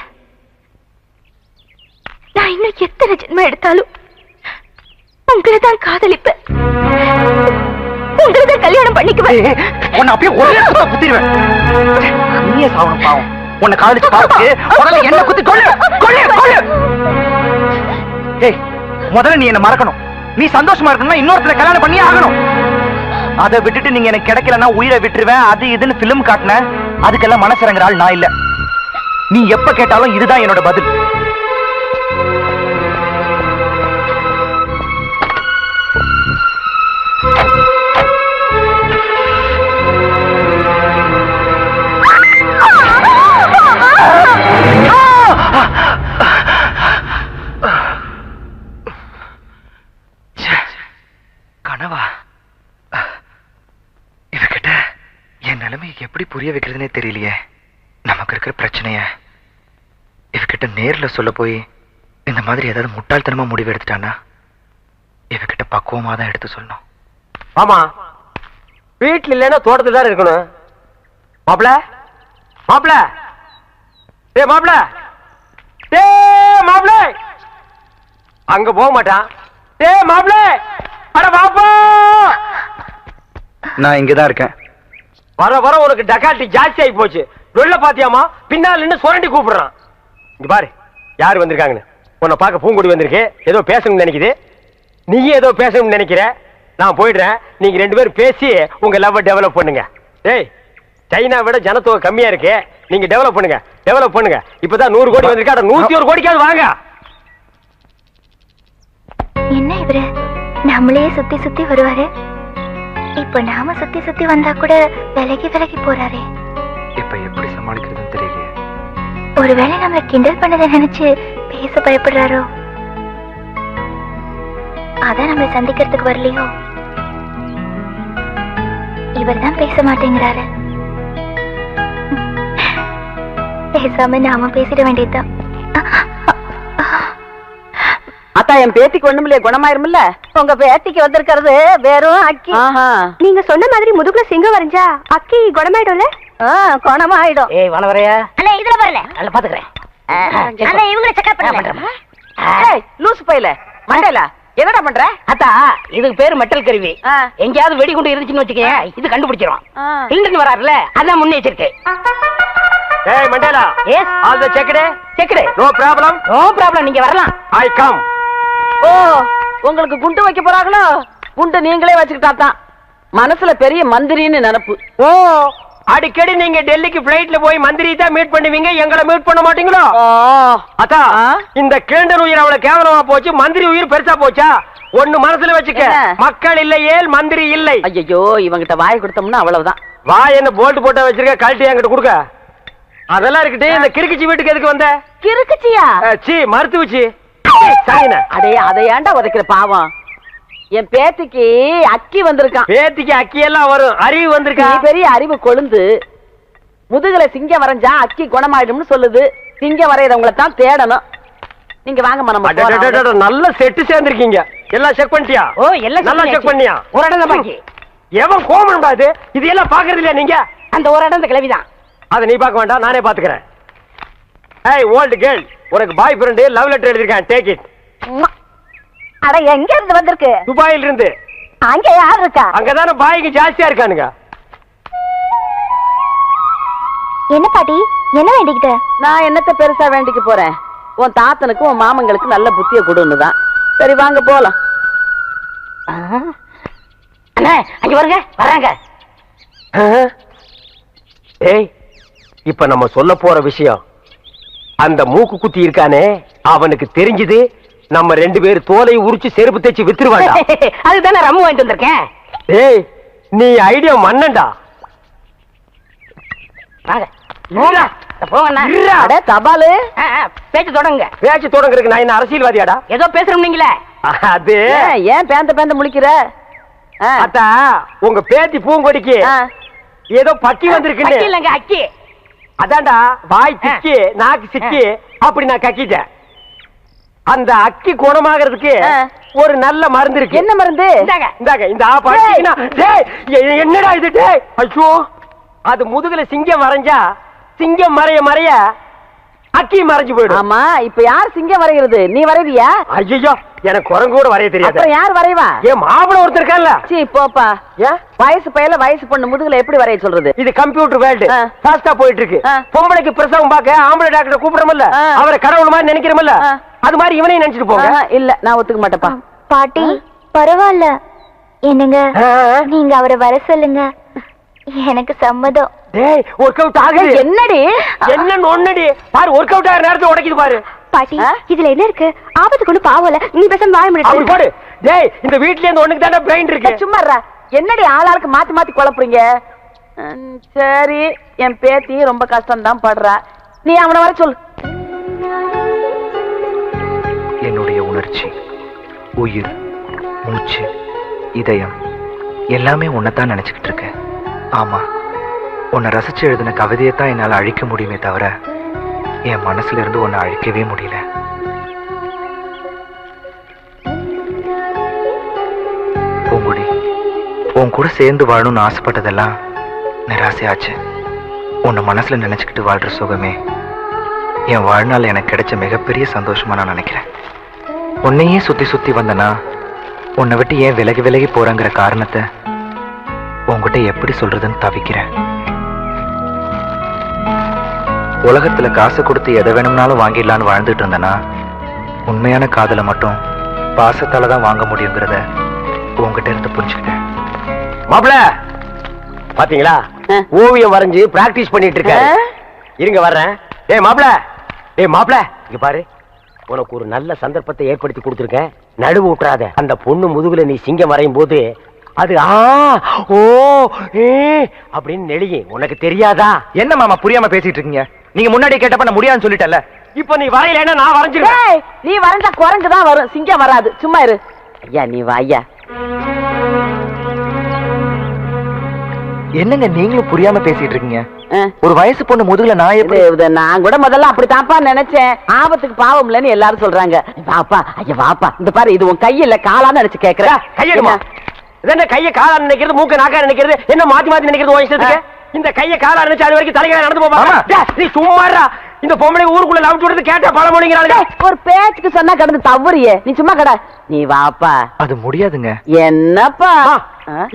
நான் இன்னும் எத்தனை ஜென்மம் எடுத்தாலும் உங்களை தான் காதலிப்பேன், உங்களை தான் கல்யாணம் பண்ணிக்குவேன். உன்னை அப்படியே ஒரே குத்த குத்திடுவேன். நீயே சாவணும் பாவம். உன்னை காதலிச்சு பார்த்துட்டு உடனே என்ன குத்தி கொள்ளு கொள்ளு கொள்ளு. ஏய், முதல்ல நீ என்ன மறக்கணும். நீ சந்தோஷமா இருக்கணும்னா இன்னொருத்தரை கல்யாணம் பண்ணியே ஆகணும். அதை விட்டுட்டு நீங்க எனக்கு கிடைக்கலன்னா உயிரை விட்டுருவேன் அது இதுன்னு பிலிம் காட்டின, அதுக்கெல்லாம் மனசிறங்குற ஆள் நான் இல்ல. நீ எப்ப கேட்டாலும் இதுதான் என்னோட பதில். கனவா? இவகிட்ட என் நிலைமை எப்படி புரிய வைக்கிறதுனே தெரியலையே. நமக்கு இருக்கிற பிரச்சனைய இவகிட்ட நேர்ல சொல்ல போய் இந்த மாதிரி ஏதாவது முட்டாள்தனமா முடிவு எடுத்துட்டானா இவகிட்ட பக்குவமா தான் எடுத்து சொல்லணும். ஆமா, வீட்டுல இல்லைன்னா தோட்டத்துல தான் இருக்கணும். மாப்பிள மாப்பிள ஏ மாப்பிள ஏ மாப்பிள அங்க போக மாட்டான். டேய் மாப்ள, அட பாப்பா. நான் இங்கதான் இருக்கேன். வர வர உனக்கு டக்காட்டி ஜாஸ்தி ஆகி போச்சு. வெள்ள பாத்தியாமா, பின்னால நின்னு சுரண்டி கூப்பிடுறான். இங்க பாரு யாரு வந்திருக்காங்கன்னு. உன்னை பார்க்க பூங்குடி வந்திருக்கு. ஏதோ பேசணும்னு நினைக்குது. நீ ஏதோ பேசணும்னு நினைக்கிற. நான் போயிடுறேன். நீங்க 2 பேரும் பேசி உங்க லவ் டெவலப் பண்ணுங்க. டேய், சைனா விட ஜனத்தொகை கம்மியா இருக்கு. நீங்க டெவலப் பண்ணுங்க, டெவலப் பண்ணுங்க. இப்பதான் 100 கோடி வந்திருக்கா. 101 கோடிக்காவது வாங்க. என்ன இவரு நம்மளே சுத்தி சுத்தி வருவாரு. இப்ப நாம சுத்தி சுத்தி வந்தா கூட விலகி விலகி போறாரே. இப்ப எப்படி சமாளிக்கிறதுன்னு தெரியலையே. ஒருவேளை நம்மள கிண்டல் பண்ணதை நினைச்சு பேச பயப்படுறாரோ? அதான் நம்மளை சந்திக்கிறதுக்கு வரலையோ? இவர் தான் பேச மாட்டேங்கிறாரு. பேசாம நாம பேசிட வேண்டியதுதான். அத்தா, என் பேத்திக்கு ஒண்ணுமில்லையே, குணமாயிருமில்ல? உங்க பேத்திக்கு வந்திருக்கிறது வெறும் அக்கி. நீங்க சொன்ன மாதிரி முதுகுல சிங்கம் வரைஞ்சா அக்கி குணமாயிடும்ல? குணமாயிடும். ஏய் வளவரையா, அண்ணா இதுல வரல. நல்லா பாத்துக்கிறேன். அண்ணா இவங்களை செக்அப் பண்ணுங்க. ஏய், லூசு பையல மண்டையில என்னடா பண்ற? அத்தா, இதுக்கு பேரு மெட்டல் கருவி. எங்கேயாவது வெடிகுண்டு இருந்துச்சுன்னு வச்சுக்கே, இது கண்டுபிடிச்சிரும். இல்லன்னு வராருல, அதான் முன்னெச்சரிக்கை. ஏய் Mandela, yes all the checked. Checked. No problem. No problem, நீங்க வரலாம். I come. ஓ, உங்களுக்கு குண்டு வைக்க போறாங்களோ? குண்டு நீங்களே வச்சுக்கிட்டா தான். மனசுல பெரிய மந்திரின்னு நினைப்பு. ஓ, அடிக்கடி நீங்க டெல்லிக்கு பிளைட்ல போய் மந்திரி தான் மீட் பண்ணுவீங்க, எங்களை மீட் பண்ண மாட்டீங்களோ? அத்தா, இந்த கிழண்டன் உயிர் அவ்வளவு கேவலமா போச்சு, மந்திரி உயிர் பெருசா போச்சா? ஒண்ணு மனசுல வச்சுக்க, மக்கள் இல்லையே மந்திரி இல்லை. ஐயோ, இவங்கிட்ட வாய் கொடுத்தோம்னா அவ்வளவுதான். வாய் என்ன போல்ட் போட்டா வச்சிருக்க, கழட்டி என்கிட்ட கொடுக்க. அதெல்லாம் இருக்கட்டும். இந்த கிறுக்குச்சி வீட்டுக்கு எதுக்கு வந்த? கிறுக்குச்சியா? சி மருத்துவச்சி. அதே அதை ஏன்டா உதைக்கிற பாவம்? என் பேத்திக்கு அக்கி வந்திருக்கான். பேத்திக்கு அக்கி எல்லாம் வரும், அறிவு வந்திருக்கா? பெரிய அறிவு கொழுந்து. முதுகுல சிங்கம் வரைஞ்சா அக்கி குணமாயிடும்னு சொல்லுது. சிங்கம் வரையறவங்களை தான் தேடணும். நீங்க வாங்க மனம். நல்ல செட்டு சேர்ந்திருக்கீங்க. எல்லாம் செக் பண்ணிட்டியா? ஓ, எல்லாம் நல்லா செக் பண்ணியா? ஒரு இடம் பாக்கி. எவன் கோமன் பாது இது எல்லாம் பாக்குறது இல்லையா நீங்க? அந்த ஒரு இடம் இந்த கிளவிதான். அதை நீ பார்க்க வேண்டாம், நானே பாத்துக்கிறேன். ஏய் ஓல்ட் கேர்ள், உனக்கு பாய் ஃப்ரெண்ட் லவ் லெட்டர் எழுதிருக்கேன், டேக் இட். அட எங்க இருந்து வந்திருக்கு? துபாயில இருந்து. அங்க யார் இருக்கா? அங்கதானே பாய்க்கு ஜாஸ்தியா இருக்கானுங்க. என்ன பாட்டி, என்ன வேண்டிக்கிட்ட? நான் என்னத்த பெருசா வேண்டிக்க போறேன்? உன் தாத்தனுக்கு உன் மாமங்களுக்கு நல்ல புத்திய கொடுன்னு தான். சரி வாங்க போலாம். அண்ணா அங்க வருங்க, வராங்க. ஏய், இப்ப நம்ம சொல்ல போற விஷயம், அந்த மூக்கு குத்தி இருக்கானே அவனுக்கு தெரிஞ்சது நம்ம 2 பேர் தோலை உரிச்சு செருப்பு தேய்ச்சி வித்துருவாங்க. அதுதானே ரம்மு வாங்கிட்டு வந்திருக்கேன். ஏய், நீ ஐடியா மன்னண்டா. வாங்க இருடா. போங்கண்ணா. அட தபாலு, பேச்சு தொடங்குங்க. பேச்சு தொடங்குறதுக்கு நான் என்ன அரசியல்வாதியாடா? ஏதோ பேசுறோம் நீங்களே. அது ஏன் பேந்த முழிக்கிற? அத்தா, உங்க பேத்தி பூங்கொடிக்கு ஏதோ பக்கி வந்திருக்குன்னு. இல்லங்க அக்கி. அதான்டா, வாய் திக்கி நாக்கு சிக்கி அப்படி நான் கக்கிட்டேன். அந்த அக்கி குணமாகிறதுக்கு ஒரு நல்ல மருந்து இருக்கு. என்ன மருந்து? இந்தாங்க, இந்த ஆப் அடிச்சீங்கன்னா. டேய், என்னடா இது? டேய், ஐயோ, அது முதுகுல சிங்கம் வரைஞ்சா சிங்கம் மறைய மறைய அக்கி மறைஞ்சு போயிடும். ஆமா, இப்ப யார் சிங்கம் வரைகிறது? நீ வரைவியா? ஐயோ, எனக்கு குரங்கு கூட வரைய தெரியாது. அப்புறம் யார் வரைவா? ஏன் மாப்பிள ஒருத்தர் இருக்கான்ல? சீ போப்பா. ஏன் வயசு பையல வயசு பொண்ணு முதுகுல எப்படி வரைய சொல்றது? இது கம்ப்யூட்டர் வேர்ல்டு, ஃபாஸ்டா போயிட்டு இருக்கு. பொம்பளைக்கு பிரசவம் பார்க்க ஆம்பளை டாக்டர் கூப்பிடுறோம்ல, அவரை கடவுள் மாதிரி நினைக்கிறோம்ல, அது மாதிரி இவனையும் நினைச்சிட்டு போங்க. இல்ல, நான் ஒத்துக்க மாட்டேப்பா. பாட்டி பரவாயில்ல, என்னங்க நீங்க அவரை வர சொல்லுங்க, எனக்கு சம்மதம். டேய், ஒர்க் அவுட் ஆகுது. என்னடி என்ன நொன்னடி பாரு, ஒர்க் அவுட் ஆகிற நேரத்துல உடைக்குது பாரு. பாட்டி இதுல என்ன இருக்கு? ஆபத்துக்கு ஒண்ணு பாவல, நீ பேசாம வாய அப்படி முடியாது. போடு. டேய், இந்த வீட்ல இருந்து ஒண்ணுக்கு தானே பிரெயின் இருக்கு. சும்மா இருடா. என்னடி ஆளாளுக்கு மாத்தி மாத்தி குழப்புறீங்க? சரி, என் பேத்தி ரொம்ப கஷ்டம் தான் படுறா. நீ அவனை வர சொல்லு. என்னுடைய உணர்ச்சி, உயிர், மூச்சு, இதயம் எல்லாமே உன்னைத்தான் நினைச்சுக்கிட்டு இருக்கேன். ஆமா, உன்னை ரசிச்சு எழுதின கவிதையை தான் என்னால் அழிக்க முடியுமே தவிர என் மனசுல இருந்து உன்னை அழிக்கவே முடியல. பூங்குடி, உன் கூட சேர்ந்து வாழணும்னு ஆசைப்பட்டதெல்லாம் நிராசையாச்சு. உன்னை மனசுல நினைச்சுக்கிட்டு வாழ்ற சுகமே என் வாழ்நாள் எனக்கு கிடைச்ச மிகப்பெரிய சந்தோஷமா நான் நினைக்கிறேன். உன்னையே சுத்தி சுத்தி வந்தனா உன்னை விட்டு ஏன் விலகி விலகி போறங்கிற காரணத்தை உன்கிட்ட எப்படி சொல்றதுன்னு தவிக்கிறேன். உலகத்துல காசு கொடுத்து எதை வேணும்னாலும் வாங்கிடலான்னு வாழ்ந்துட்டு இருந்தனா உண்மையான காதலை மட்டும் பாசத்தால தான் வாங்க முடியுங்கிறத உங்ககிட்ட இருந்து புரிஞ்சுக்கிட்டேன். மாப்பிள பாத்தீங்களா, ஓவியம் வரைஞ்சு பிராக்டிஸ் பண்ணிட்டு இருக்க. இருங்க வர்றேன். ஏய் மாப்பிள இங்க பாரு, உனக்கு ஒரு நல்ல சந்தர்ப்பத்தை ஏற்படுத்தி கொடுத்துருக்கேன். நடுவு விட்டுறாத. அந்த பொண்ணு முதுகுல நீ சிங்கம் வரையும் போது அது ஓ அப்படின்னு நெளியும். உனக்கு தெரியாதா? என்ன மாமா புரியாம பேசிட்டு இருக்கீங்க? நீங்க முன்னாடி கேட்டப்ப நான் முடியாதுன்னு சொல்லிட்டேன்ல. இப்ப நீ வரையில நான் வரைஞ்சிருக்கேன். நீ வரைஞ்சா குரங்குதான் வரும், சிங்கம் வராது. சும்மா இரு ஐயா. நீ வா ஐயா. என்னங்க நீங்களும் புரியாம பேசிட்டு இருக்கீங்க? ஒரு வயசு பொண்ணு முதுகுல நான் எப்படி? நான் கூட முதல்ல அப்படித்தான்ப்பா நினைச்சேன். ஆபத்துக்கு பாவம் இல்லன்னு எல்லாரும் சொல்றாங்க. வாப்பா ஐயா வாப்பா. இந்த பாரு, இது உன் கையில காலான்னு நினைச்சு கேக்குறேன். கையெடுமா. என்ன கைய காலா நினைக்கிறது, மூக்க நாக்கா நினைக்கிறது, என்ன மாத்தி மாத்தி நினைக்கிறது உன் இஷ்டத்துக்கு? இந்த கைய காலா நினைச்சு அது வரைக்கும் தலைகளை நடந்து போப்பா. நீ சும்மாறா. இந்த பொம்பளை ஊருக்குள்ள லவ் சொல்றது கேட்டா பல மொழிங்கிறாங்க. ஒரு பேச்சுக்கு சொன்னா கடந்து தவறியே. நீ சும்மா கடை. நீ வாப்பா. அது முடியாதுங்க. என்னப்பா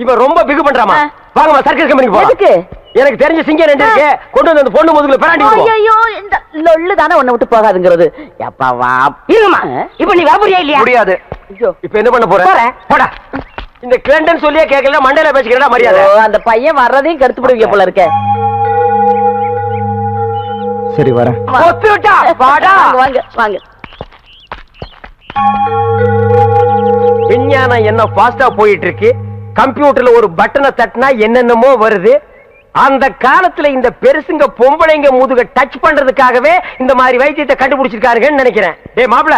இவன் ரொம்ப பிகு பண்றாமா. வாங்கம்மா சர்க்கஸ் கம்பெனிக்கு போலாம். எதுக்கு? எனக்கு தெரிஞ்ச சிங்கம் ரெண்டு இருக்கு. கொண்டு வந்து அந்த பொண்ணு முதுகுல பிராண்டி விடுவோம். ஐயோ இந்த லொள்ளு தானே உன்னை விட்டு போகாதுங்கிறது. எப்பா வா. இருமா. இப்ப நீ வரப்போறியா இல்லையா? முடியாது. இப்ப என்ன பண்ண போற? போடா. இந்த கிளண்டன் சொல்லியே கேட்கல, மண்டையில பேசிக்கிறா மரியாதை. அந்த பையன் வர்றதையும் கெடுத்து போடுவீங்க போல இருக்க. சரி வரேன். வாங்க வாங்க வாங்க. விஞ்ஞானம் என்ன ஃபாஸ்டா போயிட்டு இருக்கு. கம்ப்யூட்டர்ல ஒரு பட்டனை தட்டினா என்னென்னமோ வருது. அந்த காலத்துல இந்த பெருசுங்க பொம்பளைங்க முதுக டச் பண்றதுக்காகவே இந்த மாதிரி வைத்தியத்தை கண்டுபிடிச்சிருக்காருன்னு நினைக்கிறேன். டேய் மாப்ள,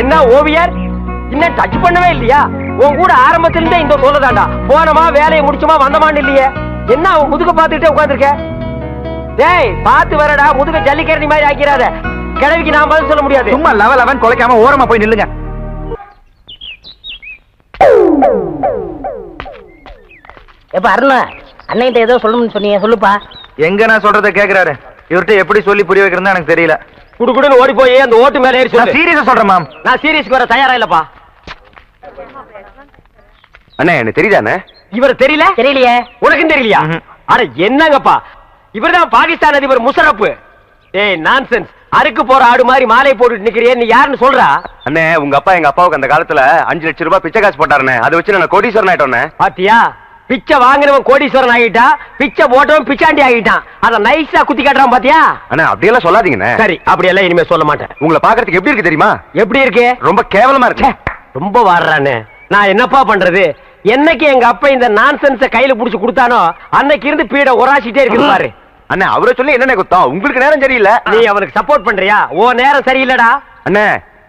என்ன ஓவியர் இன்னும் டச் பண்ணவே இல்லையா? உன் கூட ஆரம்பத்திலிருந்தே இந்த சொல்லதாண்டா. போனமா வேலையை முடிச்சுமா வந்தமான்னு இல்லையே. என்ன அவன் முதுக பாத்துக்கிட்டே உட்கார்ந்துருக்க? டேய் பாத்து வரடா, முதுக ஜல்லிக்கரணி மாதிரி ஆக்கிறாத. கிழவிக்கு நான் பதில் சொல்ல முடியாது. சும்மா லவன் கொலைக்காம ஓரமா போய் நில்லுங்க. எப்ப அருணா அன்னைகிட்ட ஏதோ சொல்லணும்னு சொன்னீங்க, சொல்லுப்பா. எங்க நான் சொல்றத கேக்குறாரு. இவர்கிட்ட எப்படி சொல்லி புரிய வைக்கிறதா எனக்கு தெரியல. குடுக்குடுன்னு ஓடி போய் அந்த ஓட்டு மேல ஏறி சொல்லு. சீரியஸா சொல்றேன் மேம். நான் சீரியஸ்க்கு வர தயாரா இல்லப்பா. அண்ணே எனக்கு தெரியுதானே? இவர் தெரியல? தெரியலையே. உனக்கும் தெரியலையா? அட என்னங்கப்பா, இவர்தான் பாகிஸ்தான் அதிபர் முஷரப். ஏய் நான்சென்ஸ். அறுக்கு போற ஆடு மாதிரி மாலை போட்டுட்டு நிக்கிறியே, நீ யாருன்னு சொல்றா? அண்ணே உங்க அப்பா எங்க அப்பாவுக்கு அந்த காலத்துல 5 லட்சம் ரூபாய் பிச்சை காசு போட்டாருண்ணே. அதை வச்சு நான் கோடீஸ்வரன் ஆயிட்டோண்ணே. பாத்தியா, பிச்சை வாங்கினவன் கோடீஸ்வரன் ஆகிட்டா, பிச்சை போட்டவன் பிச்சாண்டி ஆகிட்டான். அத நைஸா குத்தி காட்டுறான் பாத்தியா? அண்ணா அப்படியெல்லாம் சொல்லாதீங்கண்ணே. சரி அப்படியெல்லாம் இனிமே சொல்ல மாட்டேன். உங்களை பாக்குறதுக்கு எப்படி இருக்கு தெரியுமா? எப்படி இருக்கு? ரொம்ப கேவலமா இருக்கு. ரொம்ப வாடுறானே. நான் என்னப்பா பண்றது? என்னைக்கு எங்க அப்பா இந்த நான்சென்ஸ கையில புடிச்சு கொடுத்தானோ அன்னைக்கு இருந்து பீட உராசிட்டே இருக்கு பாரு. அண்ணே அவரை சொல்லி என்னென்ன குத்தம்? உங்களுக்கு நேரம் சரியில்லை. நீ அவனுக்கு சப்போர்ட் பண்றியா? ஓ நேரம் சரியில்லடா. அண்ணே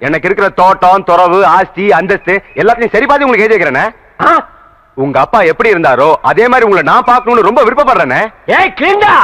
எனக்கு இருக்கிற தோட்டம், துறவு, ஆஸ்தி, அந்தஸ்து எல்லாத்தையும் சரி பாதி உங்களுக்கு எழுதி வைக்கிறேனே. உங்க அப்பா எப்படி இருந்தாரோ அதே மாதிரி உங்களை நான் பார்க்கணும்னு ரொம்ப விருப்பப்படுறேனே. ஏய் கிளிண்டா,